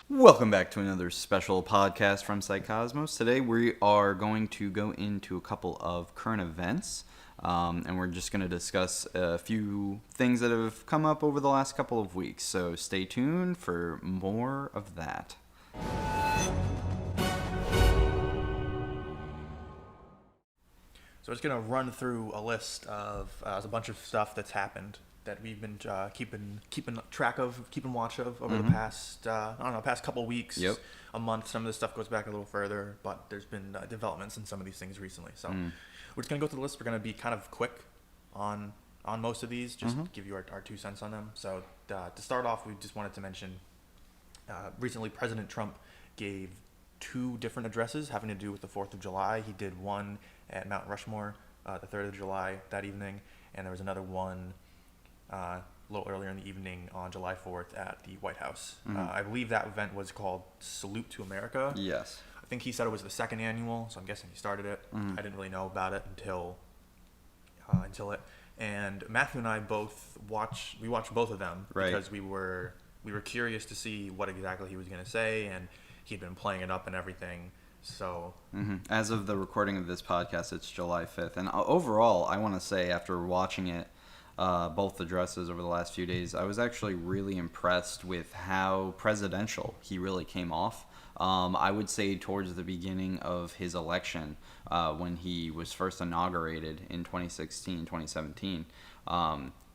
Welcome back to another special podcast from Psycosmos. Today we are going to go into a couple of current events, and we're just going to discuss a few things that have come up over the last couple of weeks. So stay tuned for more of that. So I'm just going to run through a list of a bunch of stuff that's happened that we've been keeping track of, keeping watch of over the past, past couple weeks, a month. Some of this stuff goes back a little further, but there's been developments in some of these things recently. So we're just going to go through the list. We're going to be kind of quick on most of these, just to give you our 2 cents on them. So to start off, we just wanted to mention recently President Trump gave 2 different addresses having to do with the 4th of July. He did one at Mount Rushmoore, the 3rd of July that evening, and there was another one a little earlier in the evening on July 4th at the White House. I believe that event was called Salute to America. Yes. I think he said it was the 2nd annual, so I'm guessing he started it. I didn't really know about it until it. And Matthew and I watched both of them because we were curious to see what exactly he was going to say, and he'd been playing it up and everything. So as of the recording of this podcast, it's July 5th. And overall, I want to say after watching it, both addresses over the last few days, I was actually really impressed with how presidential he really came off. I would say towards the beginning of his election, when he was first inaugurated in 2017,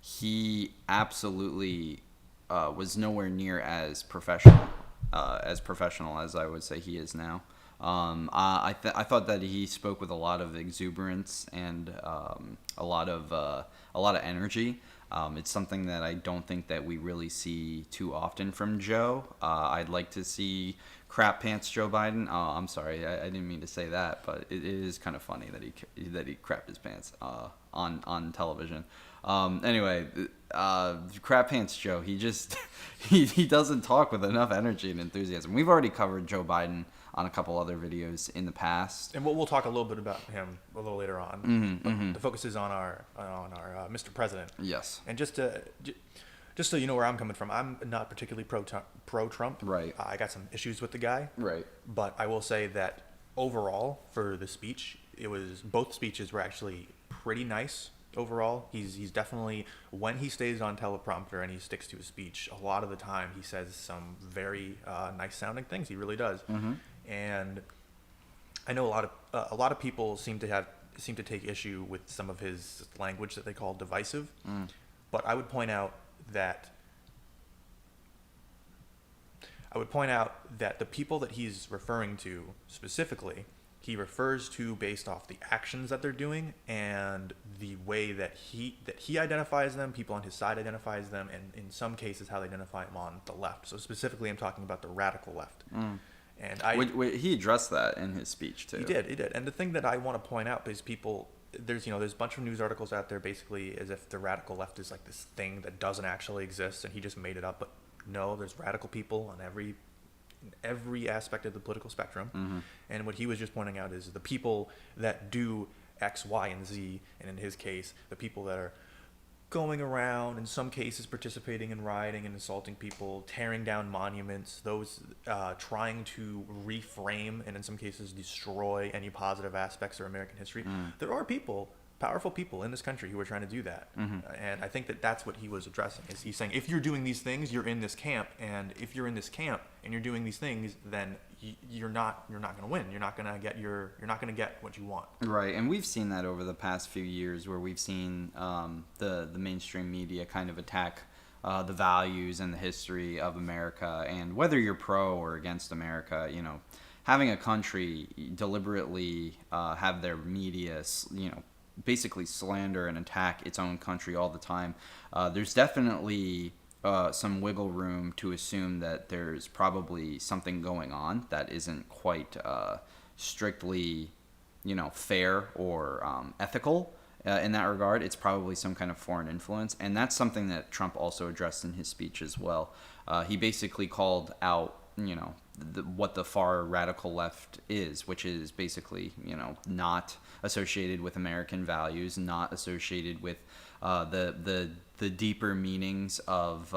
he absolutely was nowhere near as professional as I would say he is now. I thought that he spoke with a lot of exuberance and a lot of energy. It's something that I don't think that we really see too often from Joe. I'd like to see crap pants Joe Biden. Oh, I'm sorry, I didn't mean to say that, but it is kind of funny that he crapped his pants on television. Anyway, crap pants Joe. He just he doesn't talk with enough energy and enthusiasm. We've already covered Joe Biden on a couple other videos in the past, and we'll talk a little bit about him a little later on. The focus is on our Mr. President. Yes. And just so you know where I'm coming from, I'm not particularly pro Trump. Right. I got some issues with the guy. Right. But I will say that overall, for the speech, both speeches were actually pretty nice. Overall, he's definitely, when he stays on teleprompter and he sticks to his speech, a lot of the time he says some very nice sounding things. He really does. And I know a lot of people seem to take issue with some of his language that they call divisive. But I would point out that the people that he's referring to specifically, he refers to based off the actions that they're doing and the way that he identifies them, people on his side identifies them, and in some cases how they identify him on the left. So specifically I'm talking about the radical left. And he addressed that in his speech too. He did. And the thing that I want to point out is there's a bunch of news articles out there basically as if the radical left is like this thing that doesn't actually exist and he just made it up. But no, there's radical people on every aspect of the political spectrum. And what he was just pointing out is the people that do X, Y, and Z, and in his case, the people that are going around, in some cases participating in rioting and assaulting people, tearing down monuments, those trying to reframe and in some cases destroy any positive aspects of American history. There are powerful people in this country who are trying to do that. And I think that that's what he was addressing. Is he's saying, if you're doing these things, you're in this camp, and if you're in this camp and you're doing these things, then you're not going to win. You're not going to get what you want. Right, and we've seen that over the past few years, where we've seen the mainstream media kind of attack the values and the history of America, and whether you're pro or against America, having a country deliberately have their media, basically slander and attack its own country all the time. There's definitely some wiggle room to assume that there's probably something going on that isn't quite strictly, fair or ethical. In that regard, it's probably some kind of foreign influence, and that's something that Trump also addressed in his speech as well. He basically called out, what the far radical left is, which is basically, not associated with American values, not associated with the the deeper meanings of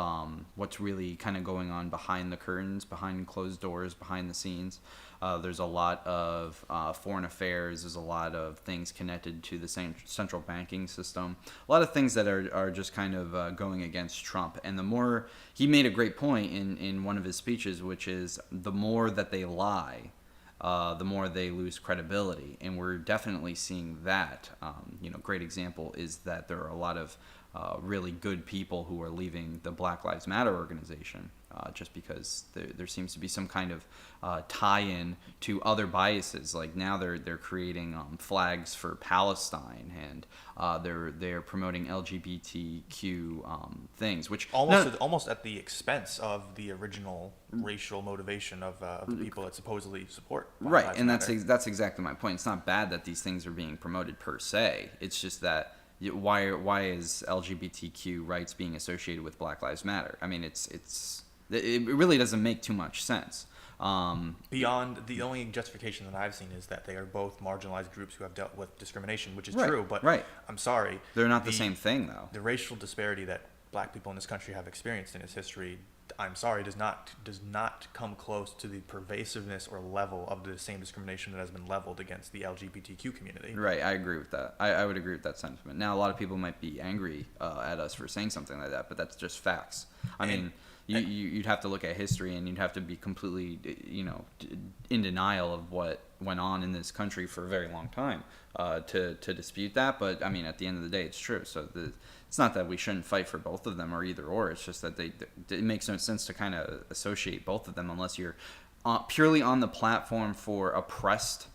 what's really kind of going on behind the curtains, behind closed doors, behind the scenes. There's a lot of foreign affairs. There's a lot of things connected to the central banking system. A lot of things that are just kind of going against Trump. And the more, he made a great point in one of his speeches, which is the more that they lie, the more they lose credibility. And we're definitely seeing that. Great example is that there are a lot of really good people who are leaving the Black Lives Matter organization just because there seems to be some kind of tie-in to other biases. Like now they're creating flags for Palestine, and they're promoting LGBTQ things, which almost at the expense of the original racial motivation of the people that supposedly support Black right. Lives And Matter. that's exactly my point. It's not bad that these things are being promoted per se. It's just that why is LGBTQ rights being associated with Black Lives Matter? I mean, it really doesn't make too much sense. Beyond the only justification that I've seen is that they are both marginalized groups who have dealt with discrimination, which is Right, true. But right. I'm sorry, They're not the same thing, though. The racial disparity that Black people in this country have experienced in its history, I'm sorry, does not come close to the pervasiveness or level of the same discrimination that has been leveled against the LGBTQ community. Right, I agree with that. I would agree with that sentiment. Now, a lot of people might be angry at us for saying something like that, but that's just facts. I mean, you'd have to look at history, and you'd have to be completely, in denial of what went on in this country for a very long time to dispute that. But I mean, at the end of the day, it's true. So it's not that we shouldn't fight for both of them or either or. It's just that it makes no sense to kind of associate both of them unless you're purely on the platform for oppressed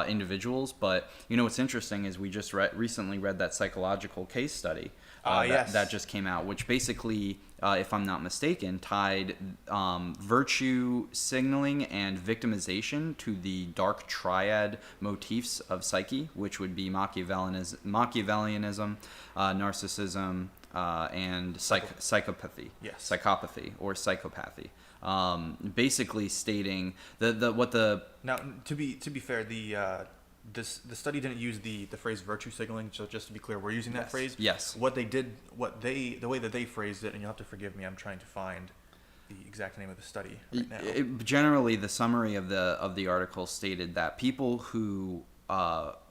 individuals. But what's interesting is we just recently read that psychological case study yes. that just came out, which basically, if I'm not mistaken, tied virtue signaling and victimization to the dark triad motifs of psyche, which would be Machiavellianism, narcissism, and psychopathy. Yes. Psychopathy or psychopathy. Basically stating Now, to be fair, the study didn't use the phrase virtue signaling, so just to be clear, we're using that phrase. Yes. The way that they phrased it, and you'll have to forgive me, I'm trying to find the exact name of the study right now. Generally, the summary of the article stated that people who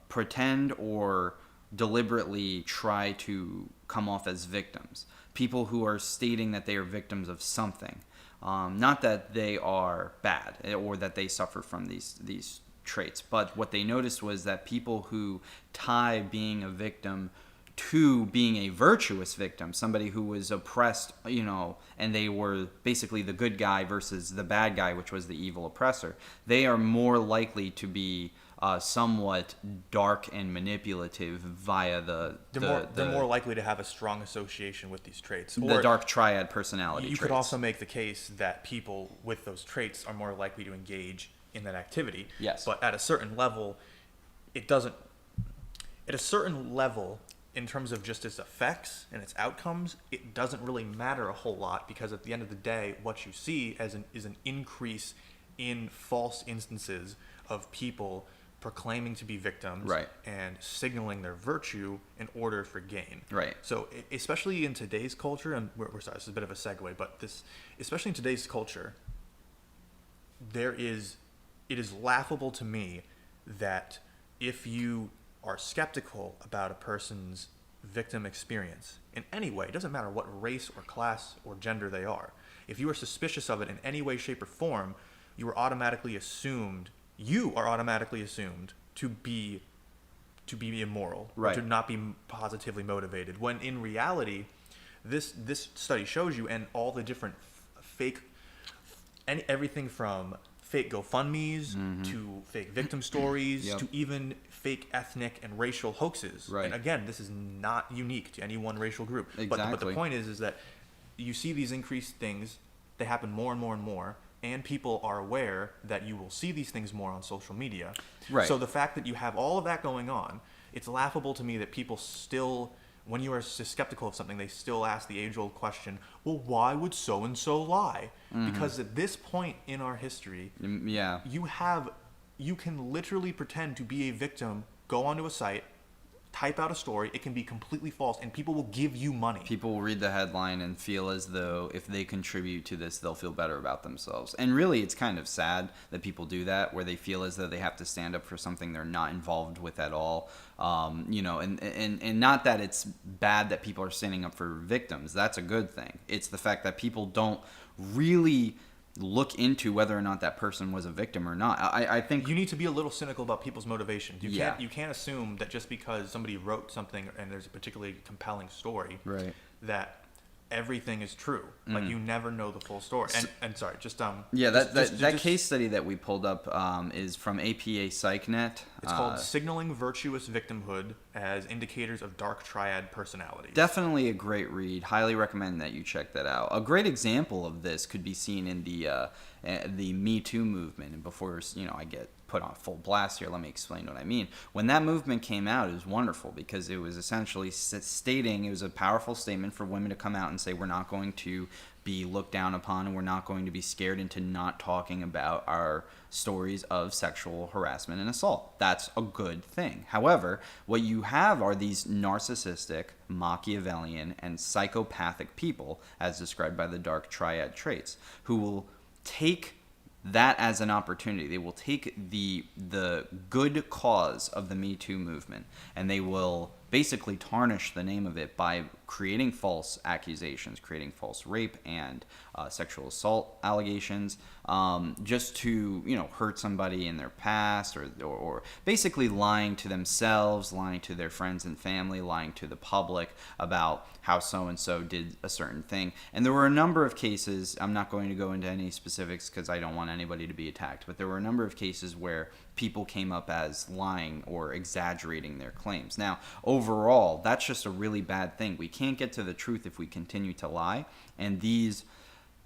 pretend or deliberately try to come off as victims, people who are stating that they are victims of something, not that they are bad or that they suffer from these traits, but what they noticed was that people who tie being a victim to being a virtuous victim, somebody who was oppressed, and they were basically the good guy versus the bad guy, which was the evil oppressor, they are more likely to be somewhat dark and manipulative via they're more likely to have a strong association with these traits. The dark triad personality You traits. could also make the case that people with those traits are more likely to engage in that activity. Yes. But at a certain level, it doesn't. At a certain level, in terms of just its effects and its outcomes, it doesn't really matter a whole lot, because at the end of the day, what you see is an increase in false instances of people proclaiming to be victims, right, and signaling their virtue in order for gain. Right. So especially in today's culture, and we're sorry, this is a bit of a segue, but especially in today's culture, it is laughable to me that if you are skeptical about a person's victim experience in any way, it doesn't matter what race or class or gender they are, if you are suspicious of it in any way, shape, or form, you are automatically assumed to be immoral, right, or to not be positively motivated, when in reality, this study shows you, and all the different everything from fake GoFundMes to fake victim stories, yep, to even fake ethnic and racial hoaxes. Right. And again, this is not unique to any one racial group. Exactly. But the point is that you see these increased things, they happen more and more and more, and people are aware that you will see these things more on social media. Right. So the fact that you have all of that going on, it's laughable to me that people still, when you are skeptical of something, they still ask the age-old question, well, why would so-and-so lie? Because at this point in our history, yeah, you can literally pretend to be a victim, go onto a site, type out a story. It can be completely false, and people will give you money. People will read the headline and feel as though if they contribute to this, they'll feel better about themselves. And really, it's kind of sad that people do that, where they feel as though they have to stand up for something they're not involved with at all. And not that it's bad that people are standing up for victims. That's a good thing. It's the fact that people don't really look into whether or not that person was a victim or not. I think you need to be a little cynical about people's motivations. You can't assume that just because somebody wrote something and there's a particularly compelling story, right, that everything is true. Like, you never know the full story. And sorry, just that case study that we pulled up is from APA PsycNet. It's called Signaling Virtuous Victimhood as Indicators of Dark Triad Personalities. Definitely a great read. Highly recommend that you check that out. A great example of this could be seen in the Me Too movement. And before I get put on full blast here, let me explain what I mean. When that movement came out, it was wonderful because it was essentially it was a powerful statement for women to come out and say, we're not going to be looked down upon, and we're not going to be scared into not talking about our stories of sexual harassment and assault. That's a good thing. However, what you have are these narcissistic, Machiavellian, and psychopathic people, as described by the dark triad traits, who will take that as an opportunity. They will take the good cause of the Me Too movement, and they will basically tarnish the name of it by creating false accusations, creating false rape and sexual assault allegations, just to hurt somebody in their past, or basically lying to themselves, lying to their friends and family, lying to the public about how so-and-so did a certain thing. And there were a number of cases, I'm not going to go into any specifics because I don't want anybody to be attacked, but there were a number of cases where people came up as lying or exaggerating their claims. Now, overall, that's just a really bad thing. We can't get to the truth if we continue to lie, and these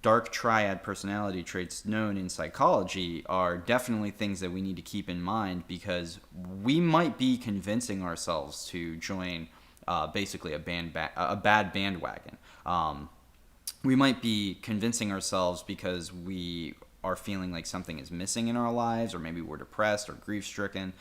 dark triad personality traits known in psychology are definitely things that we need to keep in mind, because we might be convincing ourselves to join basically a bad bandwagon. We might be convincing ourselves because we are feeling like something is missing in our lives, or maybe we're depressed or grief-stricken.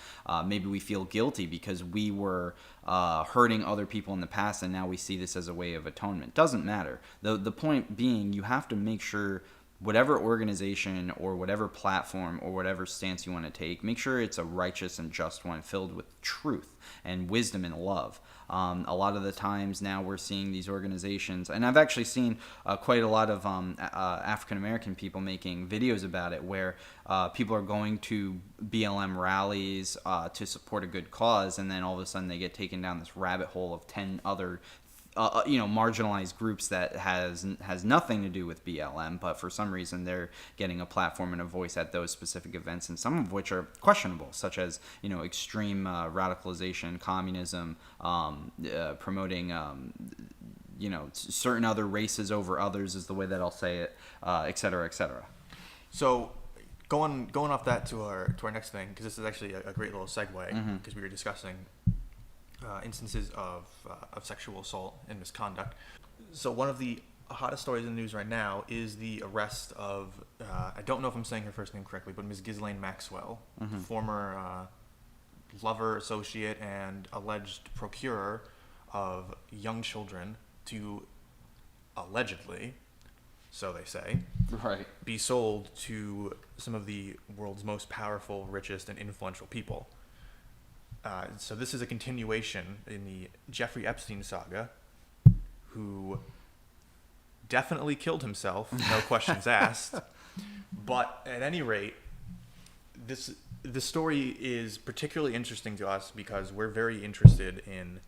Maybe we feel guilty because we were hurting other people in the past, and now we see this as a way of atonement. Doesn't matter. The point being, you have to make sure whatever organization or whatever platform or whatever stance you want to take, make sure it's a righteous and just one filled with truth and wisdom and love. A lot of the times now we're seeing these organizations, and I've actually seen quite a lot of African American people making videos about it, where people are going to BLM rallies to support a good cause, and then all of a sudden they get taken down this rabbit hole of 10 other marginalized groups that has nothing to do with BLM, but for some reason they're getting a platform and a voice at those specific events, and some of which are questionable, such as extreme radicalization, communism, promoting certain other races over others is the way that I'll say it, et cetera, et cetera. So going off that to our next thing, because this is actually a great little segue, because we were discussing instances of sexual assault and misconduct. So one of the hottest stories in the news right now is the arrest of, I don't know if I'm saying her first name correctly, but Ms. GHISLAINE MAXWELL, former lover, associate, and alleged procurer of young children to allegedly, so they say, right, be sold to some of the world's most powerful, richest, and influential people. So this is a continuation in the Jeffrey Epstein saga, who definitely killed himself, no questions asked. But at any rate, this story is particularly interesting to us because we're very interested in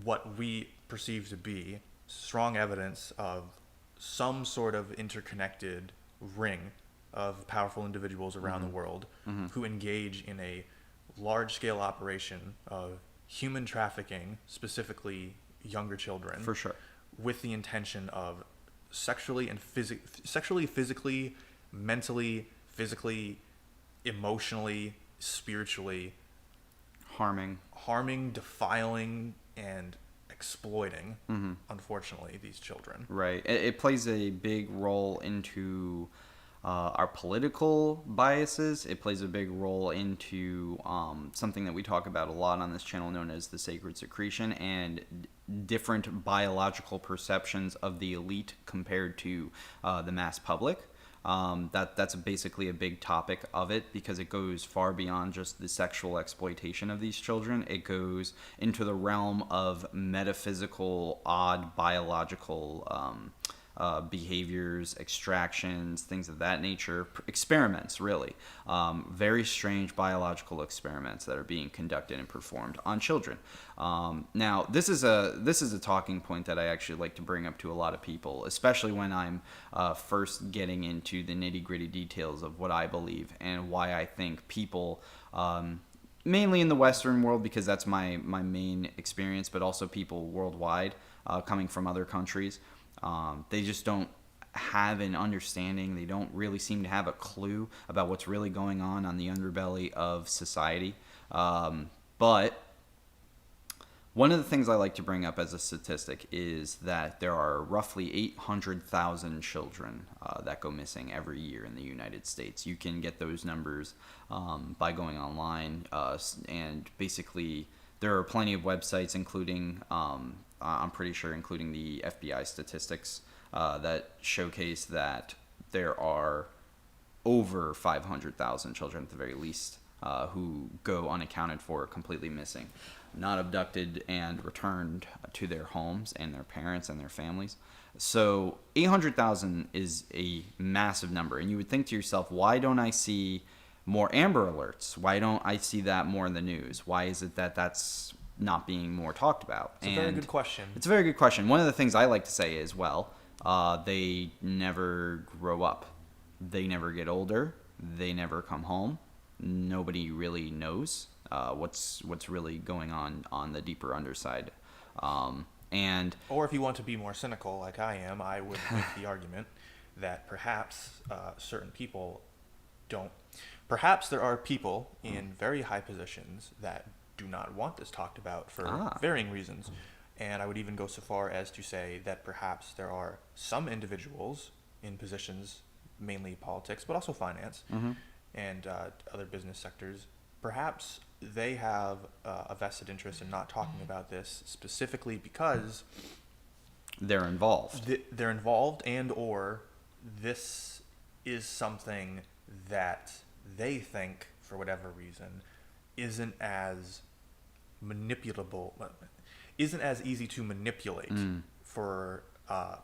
what we perceive to be strong evidence of some sort of interconnected ring of powerful individuals around the world who engage in a large-scale operation of human trafficking, specifically younger children, for sure, with the intention of sexually, physically, mentally, physically, emotionally, spiritually harming, defiling, and exploiting, unfortunately, these children. Right. It plays a big role into our political biases. It plays a big role into something that we talk about a lot on this channel known as the sacred secretion, and different biological perceptions of the elite compared to the mass public. That's basically a big topic of it, because it goes far beyond just the sexual exploitation of these children. It goes into the realm of metaphysical, odd biological behaviors, extractions, things of that nature, experiments, really. Very strange biological experiments that are being conducted and performed on children. Now, this is a talking point that I actually like to bring up to a lot of people, especially when I'm first getting into the nitty-gritty details of what I believe and why I think people, mainly in the Western world, because that's my main experience, but also people worldwide, coming from other countries, they just don't have an understanding. They don't really seem to have a clue about what's really going on the underbelly of society. But one of the things I like to bring up as a statistic is that there are roughly 800,000 children that go missing every year in the United States. You can get those numbers by going online, and basically there are plenty of websites, including I'm pretty sure including the FBI statistics, that showcase that there are over 500,000 children at the very least who go unaccounted for, completely missing, not abducted and returned to their homes and their parents and their families. So 800,000 is a massive number, and you would think to yourself, why don't I see more Amber Alerts? Why don't I see that more in the news? Why is it that that's not being more talked about? It's a very good question. It's a very good question. One of the things I like to say is, well, they never grow up. They never get older. They never come home. Nobody really knows what's really going on the deeper underside. Or if you want to be more cynical, like I am, I would make the argument that perhaps certain people don't. Perhaps there are people in very high positions that do not want this talked about for varying reasons. And I would even go so far as to say that perhaps there are some individuals in positions, mainly politics, but also finance, and other business sectors. Perhaps they have a vested interest in not talking about this specifically because they're involved. They're involved, and or this is something that they think, for whatever reason, isn't as manipulable, isn't as easy to manipulate for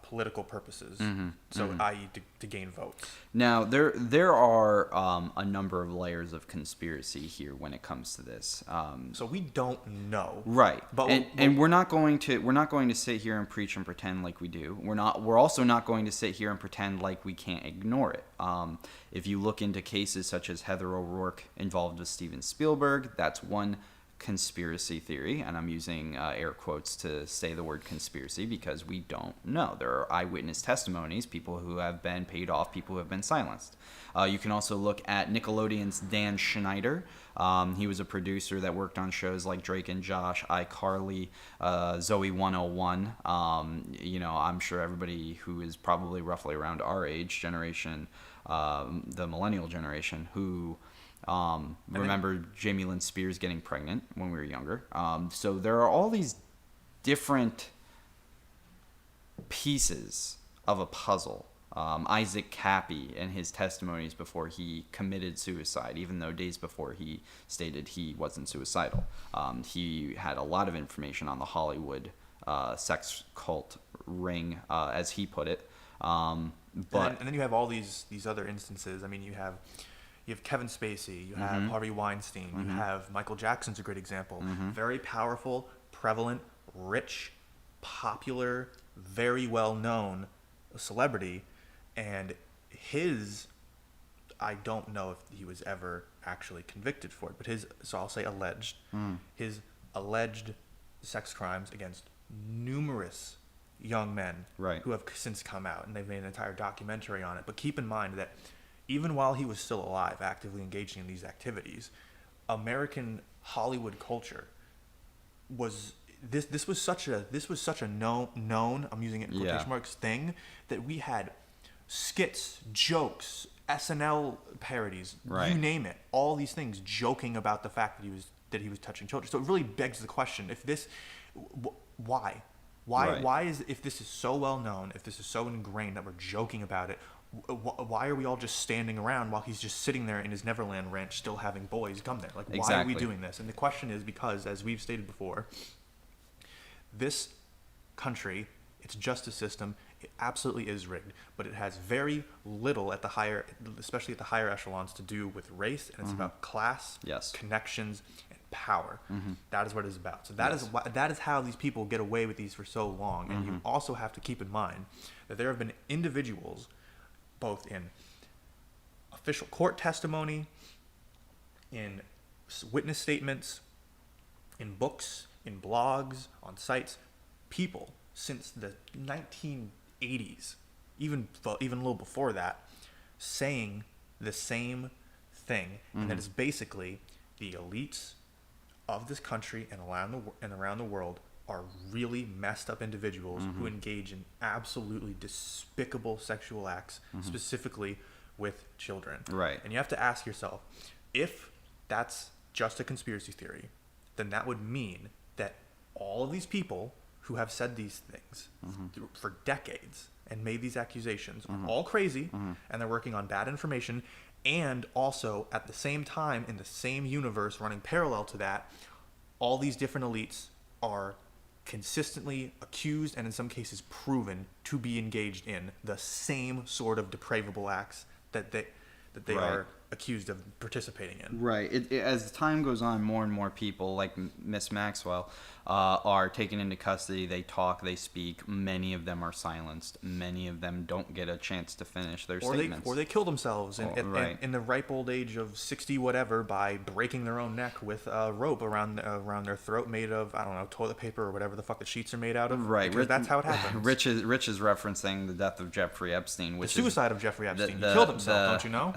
political purposes, i.e. to gain votes. Now, there are a number of layers of conspiracy here when it comes to this. So we don't know, right? But we're not going to sit here and preach and pretend like we do. We're also not going to sit here and pretend like we can't ignore it. If you look into cases such as Heather O'Rourke involved with Steven Spielberg, that's one conspiracy theory, and I'm using air quotes to say the word conspiracy because we don't know. There are eyewitness testimonies, people who have been paid off, people who have been silenced. You can also look at Nickelodeon's Dan Schneider. He was a producer that worked on shows like Drake and Josh, iCarly, Zoe 101. I'm sure everybody who is probably roughly around our age generation, the millennial generation, who remember Jamie Lynn Spears getting pregnant when we were younger. So there are all these different pieces of a puzzle. Isaac Cappy and his testimonies before he committed suicide, even though days before he stated he wasn't suicidal. He had a lot of information on the Hollywood sex cult ring, as he put it. And then you have all these other instances. I mean, you have Kevin Spacey, you have Harvey Weinstein, you have Michael Jackson's a great example. Very powerful, prevalent, rich, popular, very well known celebrity, and I don't know if he was ever actually convicted for it, but so I'll say alleged, his alleged sex crimes against numerous young men who have since come out, and they've made an entire documentary on it. But keep in mind that even while he was still alive, actively engaging in these activities, American Hollywood culture was this was such a known, I'm using it in quotation marks, thing, that we had skits, jokes, SNL parodies, Right. you name it, all these things joking about the fact that he was touching children. So it really begs the question: if this, why, Right. why is, if this is so well known, if this is so ingrained that we're joking about it, why are we all just standing around while he's just sitting there in his Neverland ranch, still having boys come there? Like, why are we Exactly. doing this? And the question is because, as we've stated before, this country, its justice system, it absolutely is rigged, but it has very little at the higher, especially at the higher echelons, to do with race, and it's about class, Yes. connections, and power. That is what it is about. So Yes. that is how these people get away with these for so long. And you also have to keep in mind that there have been individuals, both in official court testimony, in witness statements, in books, in blogs, on sites, people since the 1980s, even a little before that, saying the same thing, and that is basically the elites of this country and around the world are really messed up individuals who engage in absolutely despicable sexual acts, specifically with children. Right. And you have to ask yourself, if that's just a conspiracy theory, then that would mean that all of these people who have said these things for decades and made these accusations are all crazy, and they're working on bad information, and also at the same time, in the same universe running parallel to that, all these different elites are consistently accused and in some cases proven to be engaged in the same sort of depravable acts that they Right. are accused of participating in. Right. As time goes on, more and more people, like Miss Maxwell, are taken into custody. They talk, they speak. Many of them are silenced. Many of them don't get a chance to finish their statements. Or they kill themselves Right. in the ripe old age of 60 whatever by breaking their own neck with a rope around their throat made of, I don't know, toilet paper or whatever the fuck the sheets are made out of. Right. Because that's how it happens. Rich is referencing the death of Jeffrey Epstein, The which suicide of Jeffrey Epstein. He killed himself, don't you know?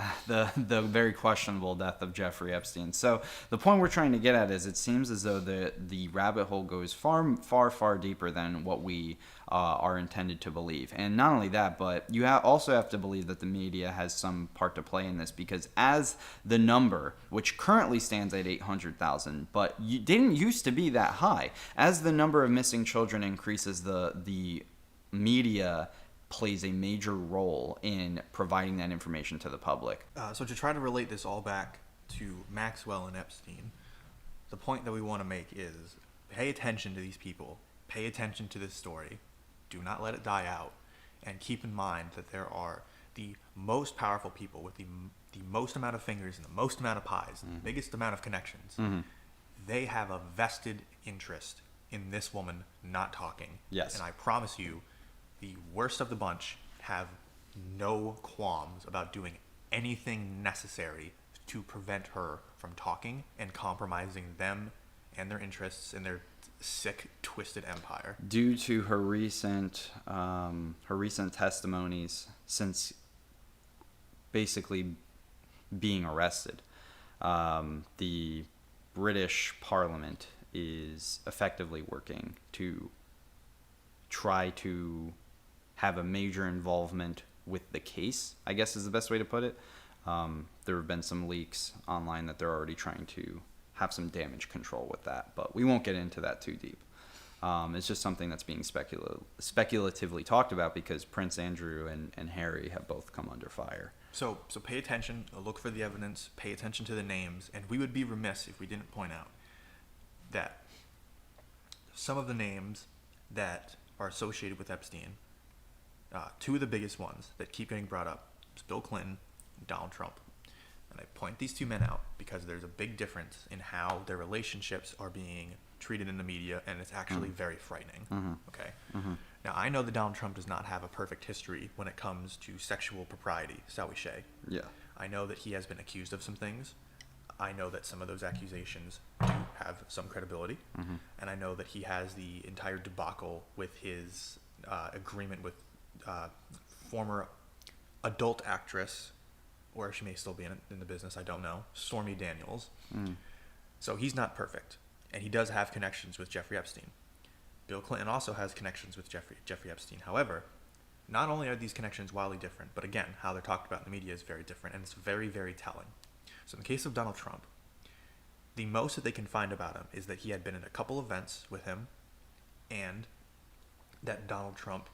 The very questionable death of Jeffrey Epstein. So the point we're trying to get at is, it seems as though the rabbit hole goes far deeper than what we are intended to believe. And not only that, but you also have to believe that the media has some part to play in this, because as the number, which currently stands at 800,000, but didn't used to be that high, as the number of missing children increases, the media plays a major role in providing that information to the public. So to try to relate this all back to Maxwell and Epstein, the point that we want to make is pay attention to these people. Pay attention to this story. Do not let it die out. And keep in mind that there are the most powerful people with the most amount of fingers and the most amount of pies, the biggest amount of connections. They have a vested interest in this woman not talking. Yes. And I promise you, the worst of the bunch have no qualms about doing anything necessary to prevent her from talking and compromising them and their interests in their sick, twisted empire. Due to her recent testimonies since basically being arrested, the British Parliament is effectively working to try to have a major involvement with the case, I guess is the best way to put it. There have been some leaks online that they're already trying to have some damage control with that, but we won't get into that too deep. It's just something that's being speculatively talked about, because Prince Andrew and Harry have both come under fire. So pay attention, look for the evidence, pay attention to the names, and we would be remiss if we didn't point out that some of the names that are associated with Epstein, two of the biggest ones that keep getting brought up is Bill Clinton and Donald Trump. And I point these two men out because there's a big difference in how their relationships are being treated in the media, and it's actually very frightening. Okay. Now, I know that Donald Trump does not have a perfect history when it comes to sexual propriety, shall we say. Yeah. I know that he has been accused of some things. I know that some of those accusations do have some credibility. And I know that he has the entire debacle with his agreement with former adult actress, or she may still be in the business, I don't know, Stormy Daniels. So he's not perfect. And he does have connections with Jeffrey Epstein. Bill Clinton also has connections with Jeffrey Epstein. However, not only are these connections wildly different, but again, how they're talked about in the media is very different, and it's very, very telling. So in the case of Donald Trump, the most that they can find about him is that he had been in a couple events with him, and that Donald Trump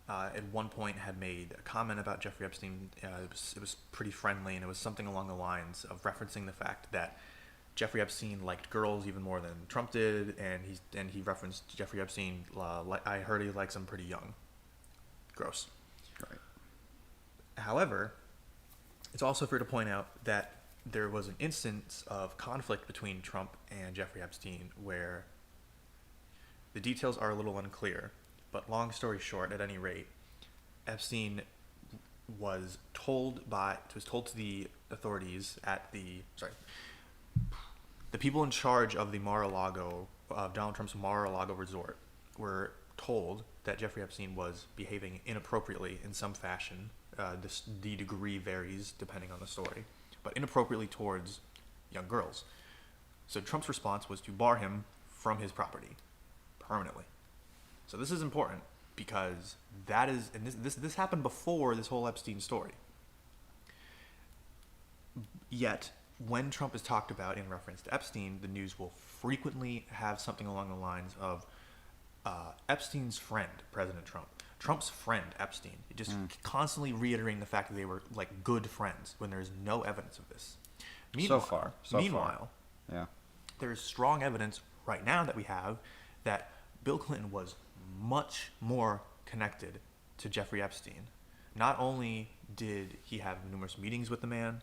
at one point had made a comment about Jeffrey Epstein. It was pretty friendly, and it was something along the lines of referencing the fact that Jeffrey Epstein liked girls even more than Trump did, and he referenced Jeffrey Epstein. I heard he likes them pretty young. Gross. Right. However, it's also fair to point out that there was an instance of conflict between Trump and Jeffrey Epstein where the details are a little unclear, but long story short, at any rate, Epstein was told to the authorities at the people in charge of the Donald Trump's Mar-a-Lago resort were told that Jeffrey Epstein was behaving inappropriately in some fashion. The degree varies depending on the story, but inappropriately towards young girls. So Trump's response was to bar him from his property permanently. So this is important because this happened before this whole Epstein story. Yet, when Trump is talked about in reference to Epstein, the news will frequently have something along the lines of Epstein's friend, President Trump. Trump's friend, Epstein. Just constantly reiterating the fact that they were like good friends when there's no evidence of this. Meanwhile, Yeah. There's strong evidence right now that we have that Bill Clinton was much more connected to Jeffrey Epstein. Not only did he have numerous meetings with the man,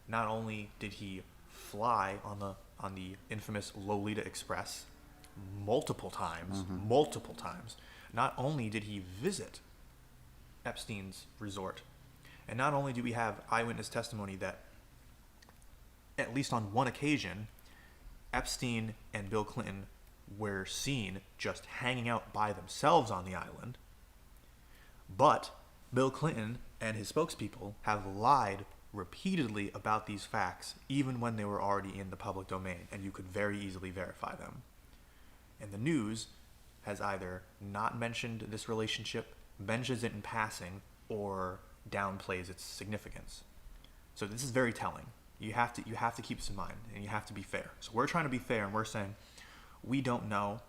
not only did he fly on the infamous Lolita Express multiple times, not only did he visit Epstein's resort, and not only do we have eyewitness testimony that at least on one occasion, Epstein and Bill Clinton were seen just hanging out by themselves on the island, but Bill Clinton and his spokespeople have lied repeatedly about these facts, even when they were already in the public domain, and you could very easily verify them. And the news has either not mentioned this relationship, mentions it in passing, or downplays its significance. So this is very telling. You have to keep this in mind, and you have to be fair. So we're trying to be fair, and we're saying we don't know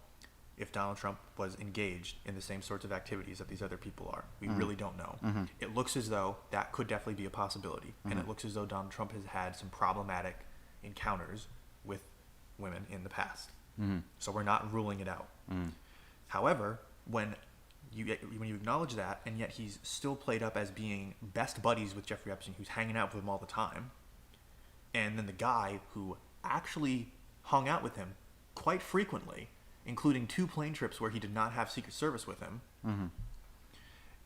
if Donald Trump was engaged in the same sorts of activities that these other people are. We really don't know. It looks as though that could definitely be a possibility, and it looks as though Donald Trump has had some problematic encounters with women in the past. So we're not ruling it out. However, when you acknowledge that, and yet he's still played up as being best buddies with Jeffrey Epstein, who's hanging out with him all the time, and then the guy who actually hung out with him quite frequently, including 2 plane trips where he did not have Secret Service with him,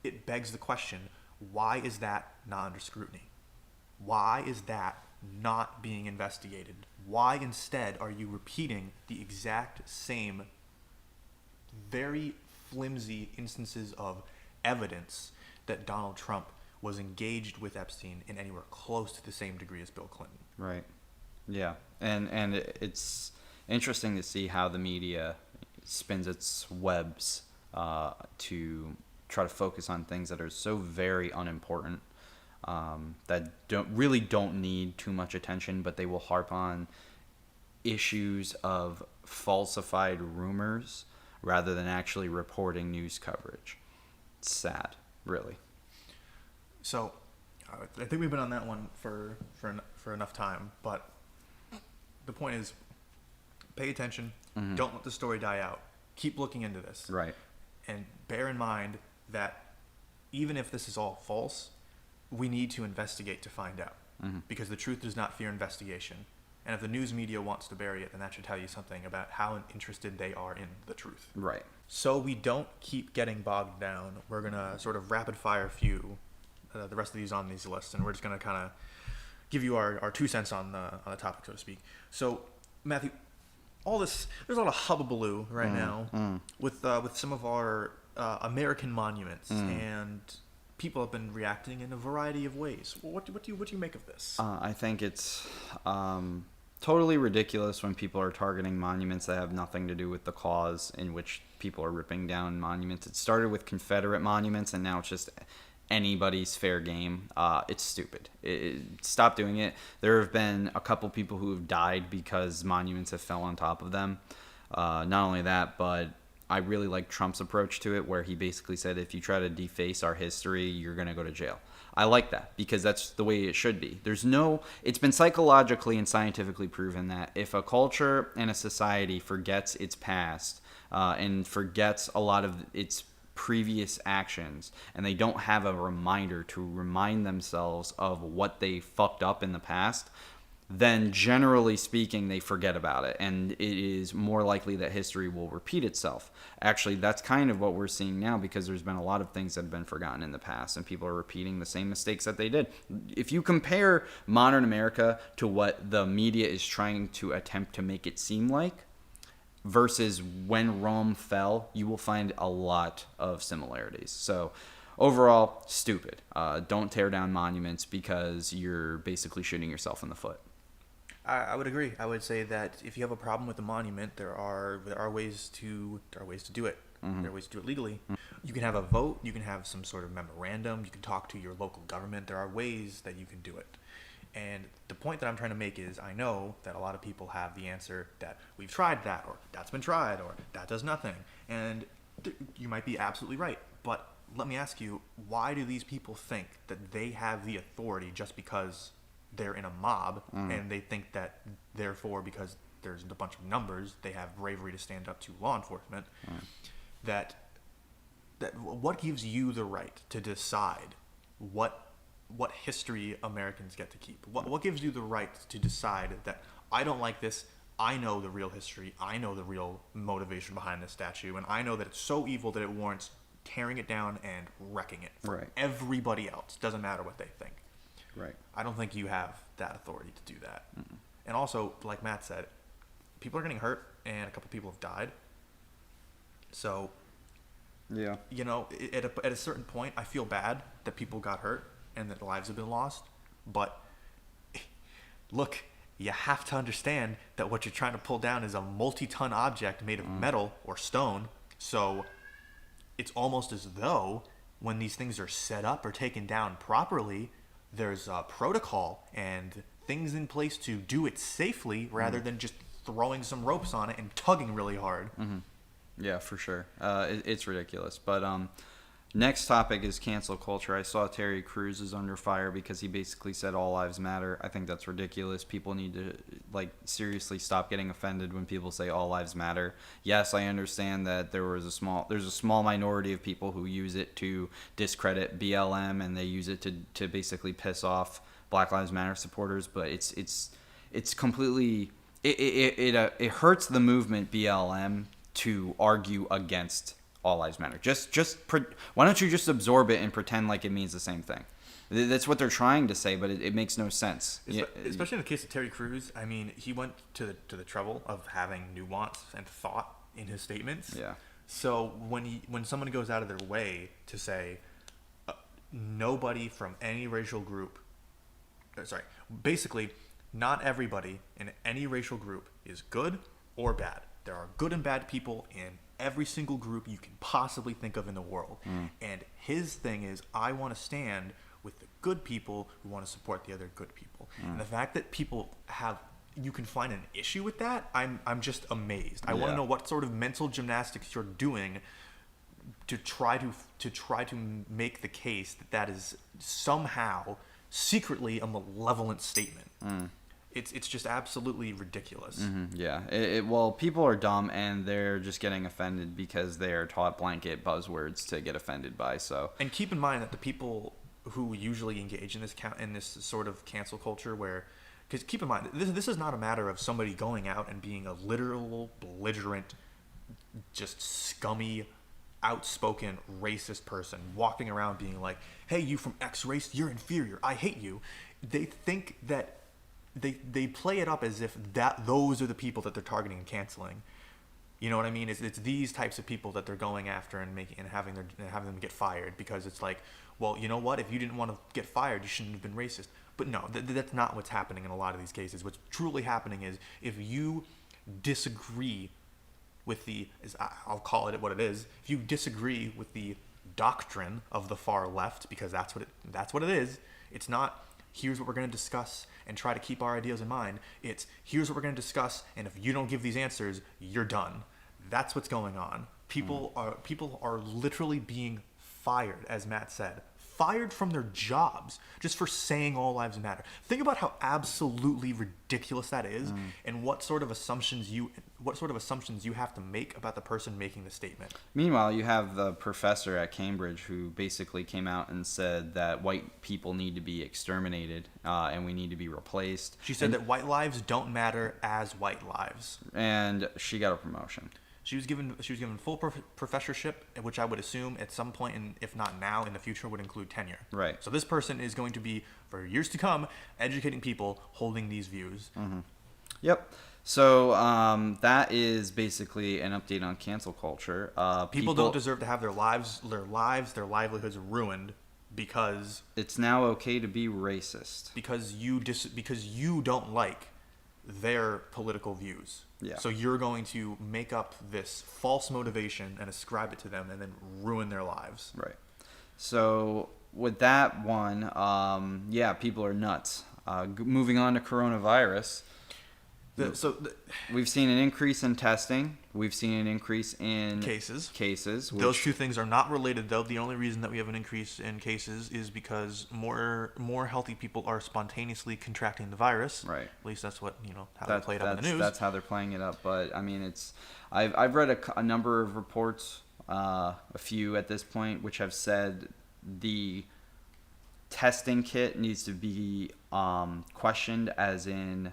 it begs the question, why is that not under scrutiny? Why is that not being investigated? Why instead are you repeating the exact same very flimsy instances of evidence that Donald Trump was engaged with Epstein in anywhere close to the same degree as Bill Clinton? Right. Yeah. And it's interesting to see how the media spins its webs to try to focus on things that are so very unimportant, that don't need too much attention, but they will harp on issues of falsified rumors rather than actually reporting news coverage. It's sad, really. So I think we've been on that one for enough time, but the point is, pay attention. Don't let the story die out. Keep looking into this. Right. And bear in mind that even if this is all false, we need to investigate to find out. Because the truth does not fear investigation. And if the news media wants to bury it, then that should tell you something about how interested they are in the truth. Right. So we don't keep getting bogged down. We're going to sort of rapid fire a few, the rest of these on these lists, and we're just going to kind of give you our 2 cents on the topic, so to speak. So, Matthew, there's a lot of hubbubaloo right now with some of our American monuments, and people have been reacting in a variety of ways. What do you make of this? I think it's totally ridiculous when people are targeting monuments that have nothing to do with the cause in which people are ripping down monuments. It started with Confederate monuments, and now it's just anybody's fair game. It's stupid. Stop doing it. There have been a couple people who have died because monuments have fell on top of them. Not only that, but I really like Trump's approach to it, where he basically said, if you try to deface our history, you're going to go to jail. I like that, because that's the way it should be. It's been psychologically and scientifically proven that if a culture and a society forgets its past and forgets a lot of its previous actions, and they don't have a reminder to remind themselves of what they fucked up in the past, then generally speaking, they forget about it, and it is more likely that history will repeat itself. Actually, that's kind of what we're seeing now, because there's been a lot of things that have been forgotten in the past, and people are repeating the same mistakes that they did. If you compare modern America to what the media is trying to attempt to make it seem like, versus when Rome fell, you will find a lot of similarities. So overall, stupid. Don't tear down monuments, because you're basically shooting yourself in the foot. I would agree. I would say that if you have a problem with the monument, there are ways to do it. Mm-hmm. There are ways to do it legally. You can have a vote. You can have some sort of memorandum. You can talk to your local government. There are ways that you can do it. And the point that I'm trying to make is, I know that a lot of people have the answer that we've tried that, or that's been tried, or that does nothing. And you might be absolutely right. But let me ask you, why do these people think that they have the authority just because they're in a mob, and they think that therefore, because there's a bunch of numbers, they have bravery to stand up to law enforcement? That what gives you the right to decide what history Americans get to keep? What gives you the right to decide that I don't like this, I know the real history, I know the real motivation behind this statue, and I know that it's so evil that it warrants tearing it down and wrecking it for everybody else? Doesn't matter what they think. Right. I don't think you have that authority to do that. And also, like Matt said, people are getting hurt, and a couple people have died. So, yeah, at a certain point, I feel bad that people got hurt and that lives have been lost. But look, you have to understand that what you're trying to pull down is a multi-ton object made of metal or stone. So it's almost as though when these things are set up or taken down properly, there's a protocol and things in place to do it safely, rather than just throwing some ropes on it and tugging really hard. Yeah, for sure. It's ridiculous. But next topic is cancel culture. I saw Terry Crews is under fire because he basically said all lives matter. I think that's ridiculous. People need to seriously stop getting offended when people say all lives matter. Yes, I understand that there's a small minority of people who use it to discredit BLM, and they use it to basically piss off Black Lives Matter supporters, but it's completely it hurts the movement BLM to argue against all lives matter. Why don't you just absorb it and pretend like it means the same thing? That's what they're trying to say, but it makes no sense. Especially in the case of Terry Crews. I mean, he went to the trouble of having nuance and thought in his statements. Yeah. So when someone goes out of their way to say nobody from any racial group, basically not everybody in any racial group is good or bad. There are good and bad people in every single group you can possibly think of in the world. And his thing is, I want to stand with the good people who want to support the other good people. And the fact that you can find an issue with that, I'm just amazed. I want to know what sort of mental gymnastics you're doing to try to make the case that is somehow secretly a malevolent statement. It's just absolutely ridiculous. Yeah. Well, people are dumb, and they're just getting offended because they are taught blanket buzzwords to get offended by. So, and keep in mind that the people who usually engage in this sort of cancel culture, because keep in mind, this is not a matter of somebody going out and being a literal belligerent, just scummy, outspoken racist person walking around being like, "Hey, you from X race, you're inferior. I hate you." They think that. They play it up as if those are the people that they're targeting and canceling. You know what I mean? It's these types of people that they're going after and having them get fired, because it's like, well, you know what? If you didn't want to get fired, you shouldn't have been racist. But no, that's not what's happening in a lot of these cases. What's truly happening is if you disagree with I'll call it what it is. If you disagree with the doctrine of the far left, because that's what it is. It's not, here's what we're going to discuss and try to keep our ideas in mind. It's, here's what we're going to discuss, and if you don't give these answers, you're done. That's what's going on. People are literally being fired, as Matt said. Fired from their jobs just for saying all lives matter. Think about how absolutely ridiculous that is, and what sort of assumptions you have to make about the person making the statement. Meanwhile, you have the professor at Cambridge who basically came out and said that white people need to be exterminated and we need to be replaced. She said that white lives don't matter as white lives, and she got a promotion. She was given full professorship, which I would assume at some point, if not now, in the future, would include tenure. Right. So this person is going to be, for years to come, educating people holding these views. Mm-hmm. Yep. So that is basically an update on cancel culture. People don't deserve to have their livelihoods ruined because it's now okay to be racist. Because you don't like their political views. Yeah. So you're going to make up this false motivation and ascribe it to them and then ruin their lives. Right. So with that one, people are nuts. Moving on to coronavirus. We've seen an increase in testing. We've seen an increase in cases. Those two things are not related, though. The only reason that we have an increase in cases is because more healthy people are spontaneously contracting the virus. Right. At least that's what how they play it up in the news. That's how they're playing it up. But I mean, I've read a number of reports, a few at this point, which have said the testing kit needs to be questioned, as in,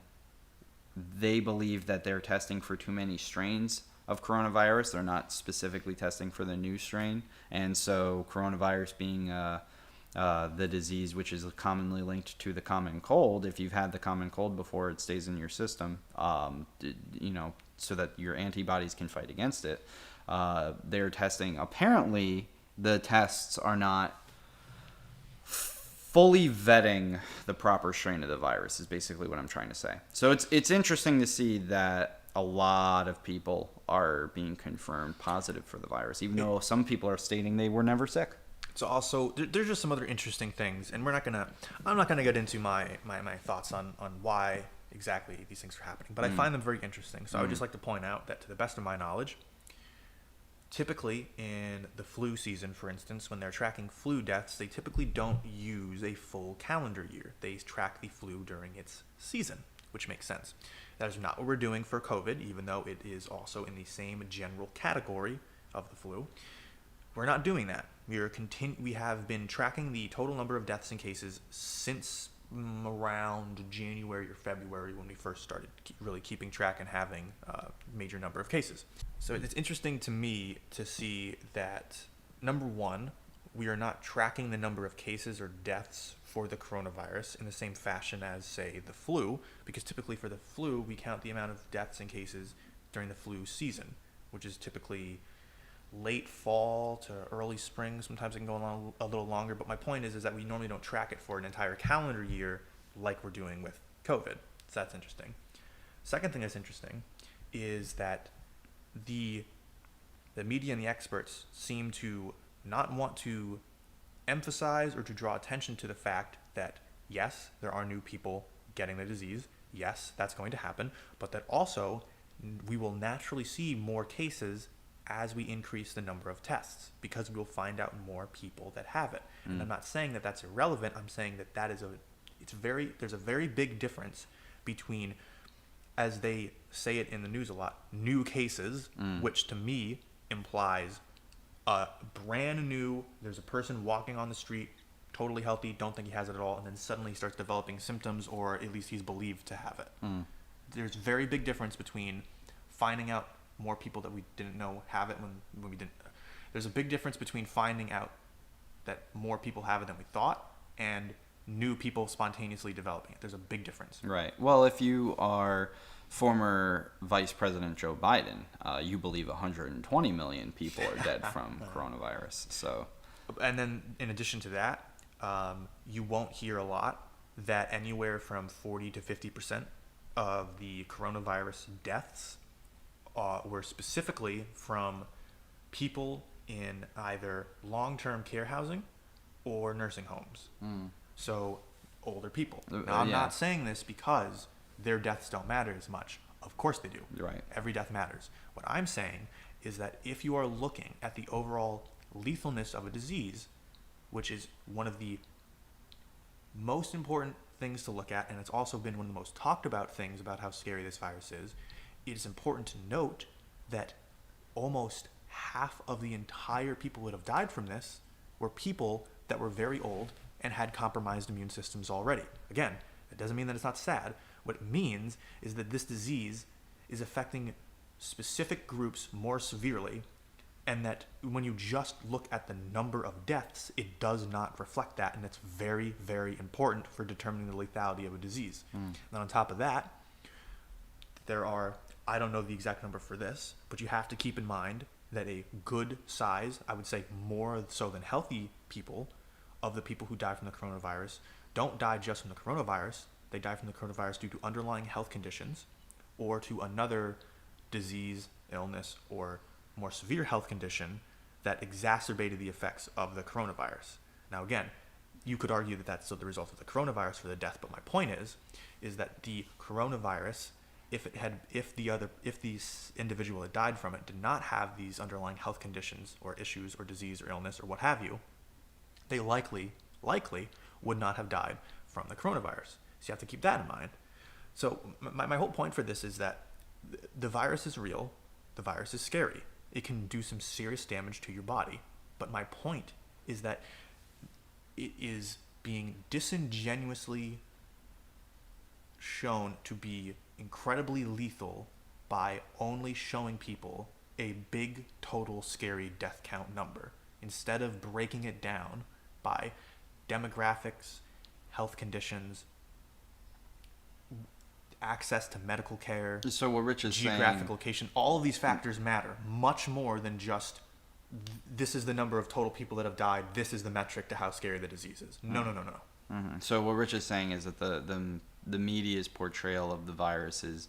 they believe that they're testing for too many strains of coronavirus. They're not specifically testing for the new strain. And so coronavirus being the disease which is commonly linked to the common cold, if you've had the common cold before, it stays in your system, so that your antibodies can fight against it. They're testing. Apparently, the tests are not fully vetting the proper strain of the virus, is basically what I'm trying to say. So it's interesting to see that a lot of people are being confirmed positive for the virus, even though some people are stating they were never sick. So also, there's just some other interesting things, and I'm not gonna get into my thoughts on why exactly these things are happening, but I find them very interesting. So I would just like to point out that, to the best of my knowledge, typically in the flu season, for instance, when they're tracking flu deaths, they typically don't use a full calendar year. They track the flu during its season, which makes sense. That is not what we're doing for COVID, even though it is also in the same general category of the flu. We're not doing that. We have been tracking the total number of deaths and cases since around January or February, when we first started really keeping track and having a major number of cases. So it's interesting to me to see that, number one, we are not tracking the number of cases or deaths for the coronavirus in the same fashion as, say, the flu, because typically for the flu, we count the amount of deaths and cases during the flu season, which is typically late fall to early spring. Sometimes it can go on a little longer, but my point is that we normally don't track it for an entire calendar year like we're doing with COVID. So that's interesting. Second thing that's interesting is that the media and the experts seem to not want to emphasize or to draw attention to the fact that, yes, there are new people getting the disease. Yes, that's going to happen, but that also we will naturally see more cases as we increase the number of tests, because we'll find out more people that have it. And I'm not saying that that's irrelevant. I'm saying that there's a very big difference between, as they say it in the news a lot, new cases, which to me implies a brand new, there's a person walking on the street, totally healthy, don't think he has it at all, and then suddenly he starts developing symptoms, or at least he's believed to have it. There's a very big difference between finding out more people that we didn't know have it when we didn't. There's a big difference between finding out that more people have it than we thought and new people spontaneously developing it. There's a big difference. Right. Well, if you are former Vice President Joe Biden, you believe 120 million people are dead from coronavirus. So And then in addition to that, you won't hear a lot that anywhere from 40 to 50% of the coronavirus deaths were specifically from people in either long-term care housing or nursing homes. So older people. Now, I'm not saying this because their deaths don't matter as much. Of course they do. Right. Every death matters. What I'm saying is that if you are looking at the overall lethalness of a disease, which is one of the most important things to look at, and it's also been one of the most talked about things about how scary this virus is, it is important to note that almost half of the entire people that have died from this were people that were very old and had compromised immune systems already. Again, it doesn't mean that it's not sad. What it means is that this disease is affecting specific groups more severely, and that when you just look at the number of deaths, it does not reflect that, and it's very, very important for determining the lethality of a disease. And on top of that, there are, I don't know the exact number for this, but you have to keep in mind that a good size, I would say more so than healthy people, of the people who die from the coronavirus don't die just from the coronavirus. They die from the coronavirus due to underlying health conditions or to another disease, illness, or more severe health condition that exacerbated the effects of the coronavirus. Now, again, you could argue that that's still the result of the coronavirus for the death, but my point is that the coronavirus, if the individual that died from it did not have these underlying health conditions or issues or disease or illness or what have you, they likely would not have died from the coronavirus. So you have to keep that in mind. So my whole point for this is that the virus is real. The virus is scary. It can do some serious damage to your body. But my point is that it is being disingenuously shown to be incredibly lethal by only showing people a big total scary death count number instead of breaking it down by demographics, health conditions, access to medical care, so what Rich is geographic saying, location. All of these factors matter much more than just this is the number of total people that have died, this is the metric to how scary the disease is. No. So what Rich is saying is that the media's portrayal of the virus is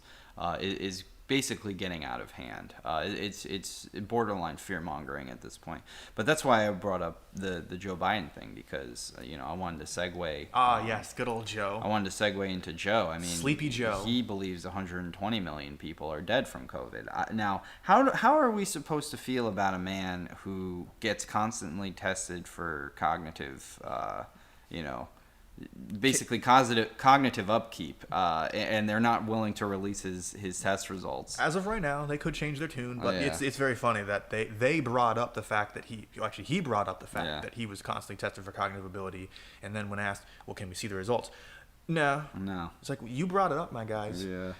basically getting out of hand. It's borderline fear-mongering at this point. But that's why I brought up the Joe Biden thing, because I wanted to segue. Yes, good old Joe. I wanted to segue into Joe. I mean, Sleepy Joe. He believes 120 million people are dead from COVID. Now, how are we supposed to feel about a man who gets constantly tested for cognitive, basically cognitive upkeep, and they're not willing to release his test results? As of right now, they could change their tune, but it's very funny that they brought up the fact that he brought up the fact that he was constantly tested for cognitive ability, and then when asked, well, can we see the results? No. It's like, you brought it up, my guys. Yeah.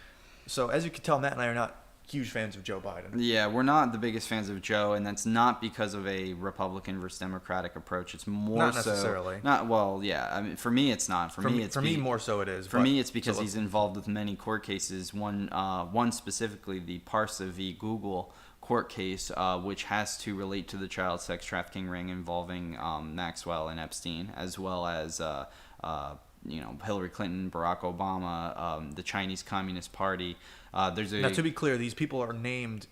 So as you can tell, Matt and I are not huge fans of Joe Biden. Yeah, we're not the biggest fans of Joe, and that's not because of a Republican versus Democratic approach. It's more not necessarily. I mean, for me, it's not. For me, more so it is. For me, it's because he's involved with many court cases. One specifically, the Parsa v. Google court case, which has to relate to the child sex trafficking ring involving Maxwell and Epstein, as well as Hillary Clinton, Barack Obama, the Chinese Communist Party. Now, to be clear, these people are named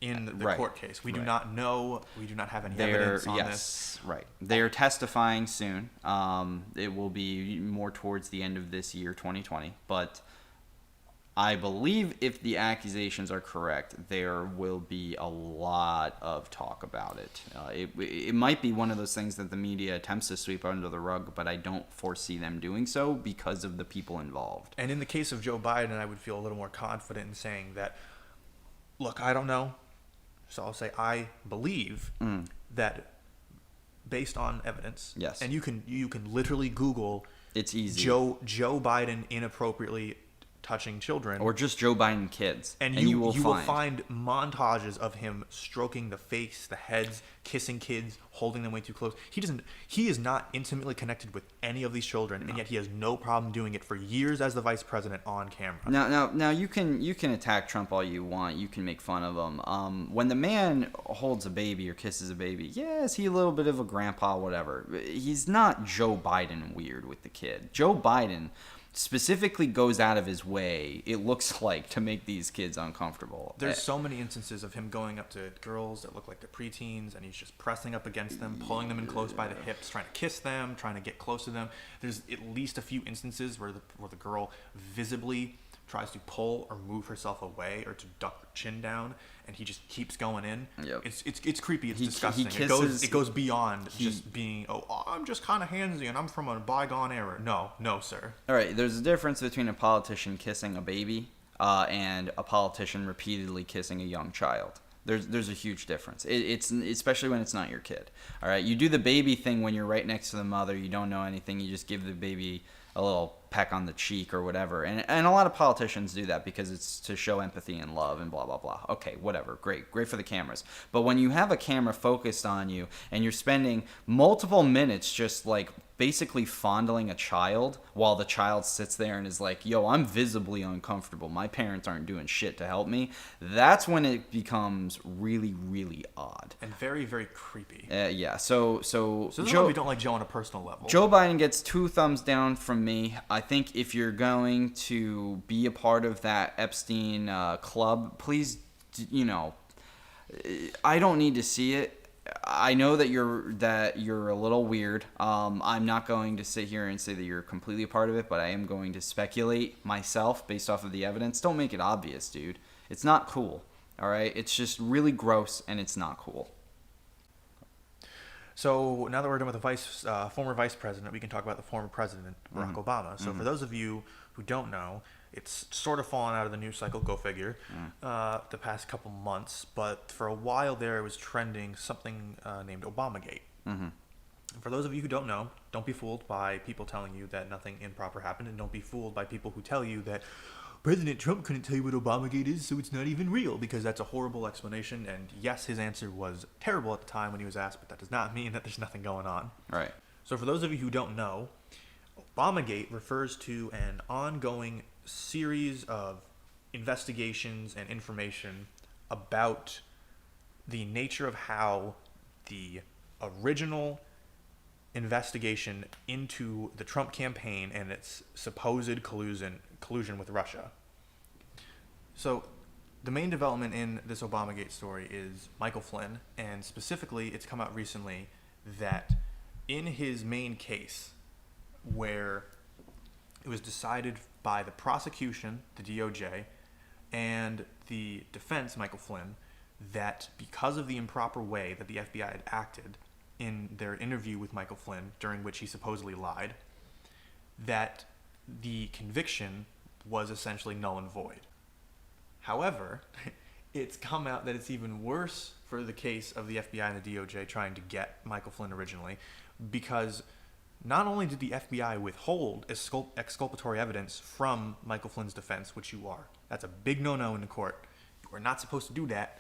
in the court case. We do not know. We do not have any evidence on this. Right. They are testifying soon. It will be more towards the end of this year, 2020. But I believe if the accusations are correct, there will be a lot of talk about it. It might be one of those things that the media attempts to sweep under the rug, but I don't foresee them doing so because of the people involved. And in the case of Joe Biden, I would feel a little more confident in saying that, look, I don't know. So I'll say I believe that based on evidence, yes, and you can literally Google it's easy. Joe Biden inappropriately touching children. Or just Joe Biden kids. And you will find montages of him stroking the face, the heads, kissing kids, holding them way too close. He is not intimately connected with any of these children, and yet he has no problem doing it for years as the vice president on camera. Now you can attack Trump all you want. You can make fun of him. When the man holds a baby or kisses a baby, yeah, is he a little bit of a grandpa, whatever. He's not Joe Biden weird with the kid. Joe Biden specifically goes out of his way, it looks like, to make these kids uncomfortable. There's so many instances of him going up to girls that look like they're preteens, and he's just pressing up against them, pulling them in close by the hips, trying to kiss them, trying to get close to them. There's at least a few instances where the girl visibly tries to pull or move herself away or to duck her chin down, and he just keeps going in. Yep. It's creepy. It's disgusting. Kisses, it goes beyond just being, I'm just kind of handsy and I'm from a bygone era. No, sir. All right, there's a difference between a politician kissing a baby and a politician repeatedly kissing a young child. There's a huge difference. It's especially when it's not your kid. All right, you do the baby thing when you're right next to the mother. You don't know anything. You just give the baby a little peck on the cheek or whatever. And a lot of politicians do that because it's to show empathy and love and blah, blah, blah. Okay, whatever. Great for the cameras. But when you have a camera focused on you and you're spending multiple minutes just like basically fondling a child while the child sits there and is like, yo, I'm visibly uncomfortable. My parents aren't doing shit to help me. That's when it becomes really, really odd. And very, very creepy. Yeah. So this is why we don't like Joe on a personal level. Joe Biden gets 2 thumbs down from me. I think if you're going to be a part of that Epstein club, please, I don't need to see it. I know that you're a little weird. I'm not going to sit here and say that you're completely a part of it, but I am going to speculate myself based off of the evidence. Don't make it obvious, dude. It's not cool. All right? It's just really gross, and it's not cool. So now that we're done with the former vice president, we can talk about the former president, Barack Obama. So for those of you who don't know, it's sort of fallen out of the news cycle, go figure, the past couple months. But for a while there, it was trending something named Obamagate. Mm-hmm. For those of you who don't know, don't be fooled by people telling you that nothing improper happened, and don't be fooled by people who tell you that President Trump couldn't tell you what Obamagate is, so it's not even real, because that's a horrible explanation. And yes, his answer was terrible at the time when he was asked, but that does not mean that there's nothing going on. Right. So for those of you who don't know, Obamagate refers to an ongoing series of investigations and information about the nature of how the original investigation into the Trump campaign and its supposed collusion with Russia. So the main development in this Obamagate story is Michael Flynn, and specifically it's come out recently that in his main case, where it was decided by the prosecution, the DOJ, and the defense, Michael Flynn, that because of the improper way that the FBI had acted in their interview with Michael Flynn, during which he supposedly lied, that the conviction was essentially null and void. However, it's come out that it's even worse for the case of the FBI and the DOJ trying to get Michael Flynn originally, because not only did the FBI withhold exculpatory evidence from Michael Flynn's defense, which you are, that's a big no-no in the court. You are not supposed to do that.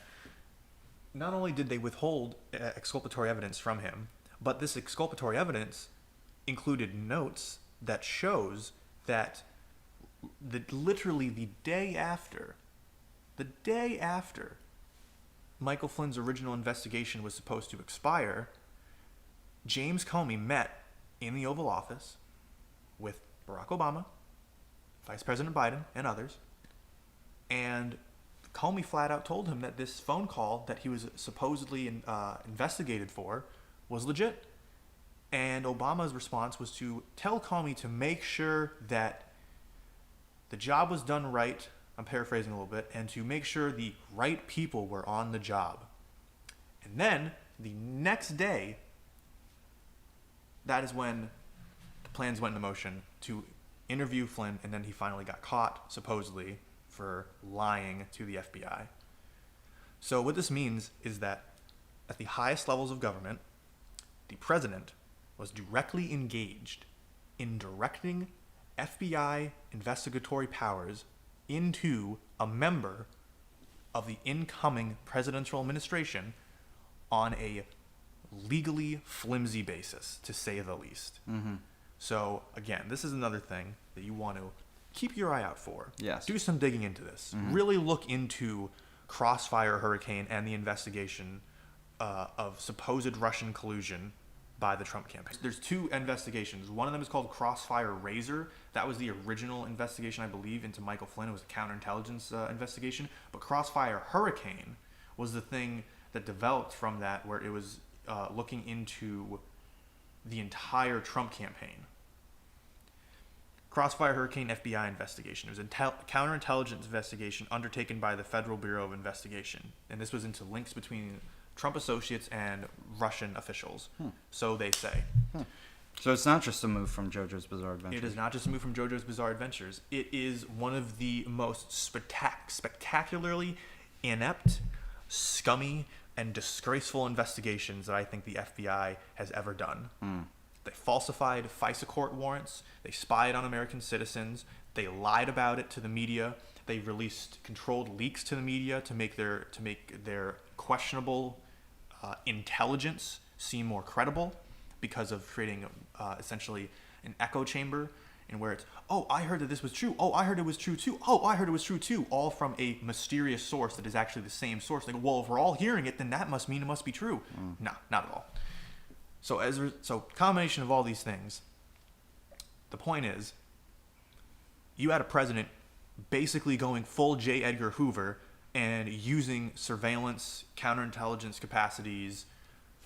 Not only did they withhold exculpatory evidence from him, but this exculpatory evidence included notes that shows that literally the day after Michael Flynn's original investigation was supposed to expire, James Comey met in the Oval Office with Barack Obama, Vice President Biden, and others, and Comey flat out told him that this phone call that he was supposedly investigated for was legit. And Obama's response was to tell Comey to make sure that the job was done right, I'm paraphrasing a little bit, and to make sure the right people were on the job. And then, the next day, that is when the plans went into motion to interview Flynn, and then he finally got caught, supposedly, for lying to the FBI. So what this means is that at the highest levels of government, the president was directly engaged in directing FBI investigatory powers into a member of the incoming presidential administration on a legally flimsy basis, to say the least. Mm-hmm. So, again, this is another thing that you want to keep your eye out for. Yes. Do some digging into this. Mm-hmm. Really look into Crossfire Hurricane and the investigation of supposed Russian collusion by the Trump campaign. There's two investigations. One of them is called Crossfire Razor. That was the original investigation, I believe, into Michael Flynn. It was a counterintelligence investigation. But Crossfire Hurricane was the thing that developed from that, where it was looking into the entire Trump campaign. Crossfire Hurricane FBI investigation. It was a counterintelligence investigation undertaken by the Federal Bureau of Investigation. And this was into links between Trump associates and Russian officials. So they say. So it's not just a move from JoJo's Bizarre Adventure. It is not just a move from JoJo's Bizarre Adventures. It is one of the most spectacularly inept, scummy, and disgraceful investigations that I think the FBI has ever done. They falsified FISA court warrants. They spied on American citizens. They lied about it to the media. They released controlled leaks to the media to make their questionable intelligence seem more credible, because of creating essentially an echo chamber, in where it's, oh, I heard that this was true. Oh, I heard it was true too. Oh, I heard it was true too. All from a mysterious source that is actually the same source. Like, well, if we're all hearing it, then that must mean it must be true. No, not at all. So combination of all these things, the point is, you had a president basically going full J. Edgar Hoover and using surveillance, counterintelligence capacities,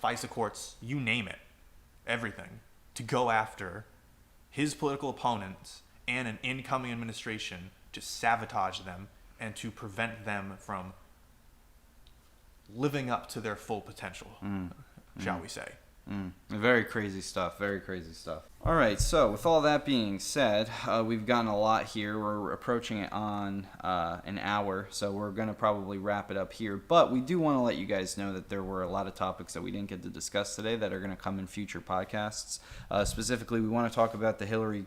FISA courts, you name it, everything, to go after his political opponents and an incoming administration, to sabotage them and to prevent them from living up to their full potential, shall we say. Very crazy stuff. Very crazy stuff. All right. So with all that being said, we've gotten a lot here. We're approaching it on an hour, so we're going to probably wrap it up here. But we do want to let you guys know that there were a lot of topics that we didn't get to discuss today that are going to come in future podcasts. Specifically, we want to talk about the Hillary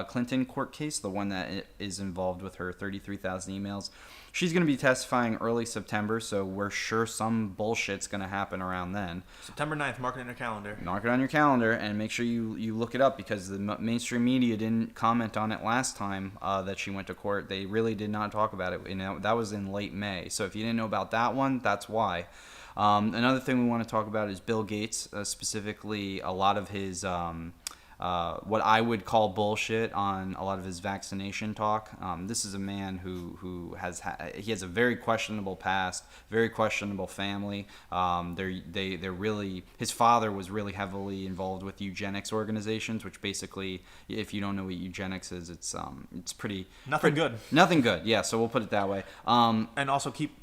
Clinton court case, the one that is involved with her 33,000 emails. She's going to be testifying early September, so we're sure some bullshit's going to happen around then. September 9th, mark it on your calendar. Mark it on your calendar, and make sure you look it up, because the mainstream media didn't comment on it last time that she went to court. They really did not talk about it. That was in late May. So if you didn't know about that one, that's why. Another thing we want to talk about is Bill Gates, specifically a lot of his... what I would call bullshit on a lot of his vaccination talk. This is a man who has a very questionable past, very questionable family. They're really, his father was really heavily involved with eugenics organizations, which basically, if you don't know what eugenics is, it's pretty nothing good. Nothing good. Yeah, so we'll put it that way. And also keep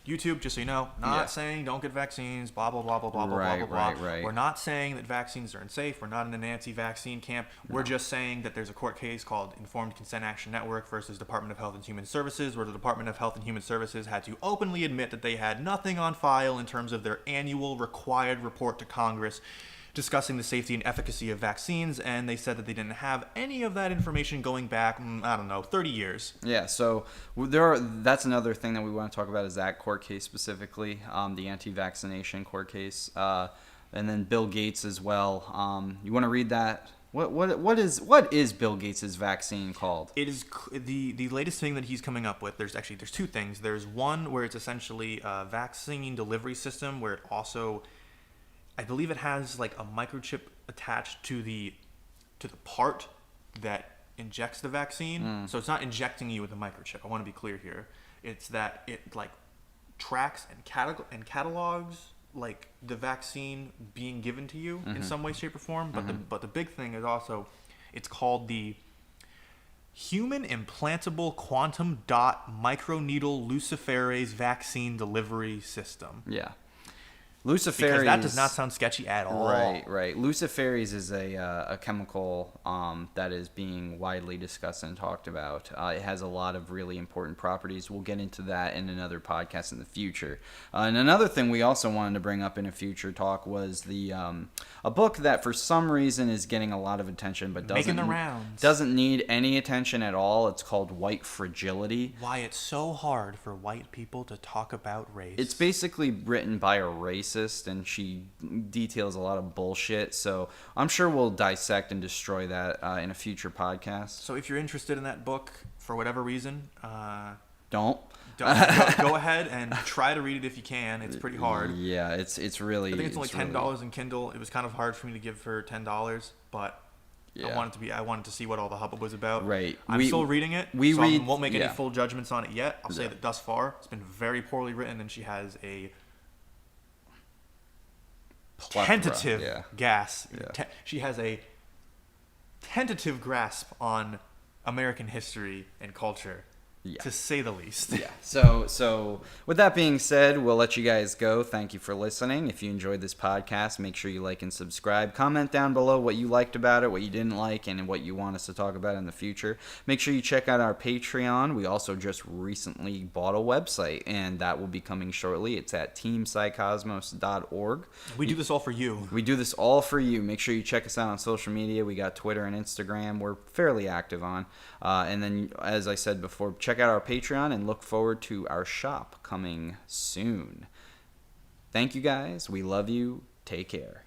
YouTube, just so you know, not saying don't get vaccines, blah blah blah blah blah blah blah blah. Right. We're not saying that vaccines are unsafe. We're not in an anti-vaccine camp. We're just saying that there's a court case called Informed Consent Action Network versus Department of Health and Human Services, where the Department of Health and Human Services had to openly admit that they had nothing on file in terms of their annual required report to Congress discussing the safety and efficacy of vaccines, and they said that they didn't have any of that information going back, 30 years. Yeah, so that's another thing that we want to talk about, is that court case specifically, the anti-vaccination court case, and then Bill Gates as well. You want to read that? What is Bill Gates' vaccine called? It is the latest thing that he's coming up with. There's two things. There's one where it's essentially a vaccine delivery system, where it also, I believe it has like a microchip attached to the part that injects the vaccine. So it's not injecting you with a microchip. I want to be clear here. It's that it like tracks and catalogs like the vaccine being given to you in some way, shape, or form. But the big thing is also, it's called the Human Implantable Quantum Dot Microneedle Luciferase Vaccine Delivery System. Yeah. Because Luciferase, that does not sound sketchy at all. Right. Luciferase is a chemical that is being widely discussed and talked about. It has a lot of really important properties. We'll get into that in another podcast in the future. And another thing we also wanted to bring up in a future talk was a book that for some reason is getting a lot of attention but Making the rounds. doesn't need any attention at all. It's called White Fragility. Why it's so hard for white people to talk about race. It's basically written by a racist, and she details a lot of bullshit. So I'm sure we'll dissect and destroy that in a future podcast. So if you're interested in that book for whatever reason, Don't go ahead and try to read it if you can. It's pretty hard. Yeah, it's really. I think it's only $10 in Kindle. It was kind of hard for me to give her $10, but Yeah. I wanted to see what all the hubbub was about. Right. I'm still reading it. I won't make any full judgments on it yet. I'll say that thus far it's been very poorly written, and she has a tentative she has a tentative grasp on American history and culture, to say the least. Yeah. So with that being said, we'll let you guys go. Thank you for listening. If you enjoyed this podcast, make sure you like and subscribe. Comment down below what you liked about it, what you didn't like, and what you want us to talk about in the future. Make sure you check out our Patreon. We also just recently bought a website, and that will be coming shortly. It's at teampsycosmos.org. We do this all for you. We do this all for you. Make sure you check us out on social media. We got Twitter and Instagram. We're fairly active on. And then, as I said before, check out our Patreon and look forward to our shop coming soon. Thank you guys. We love you. Take care.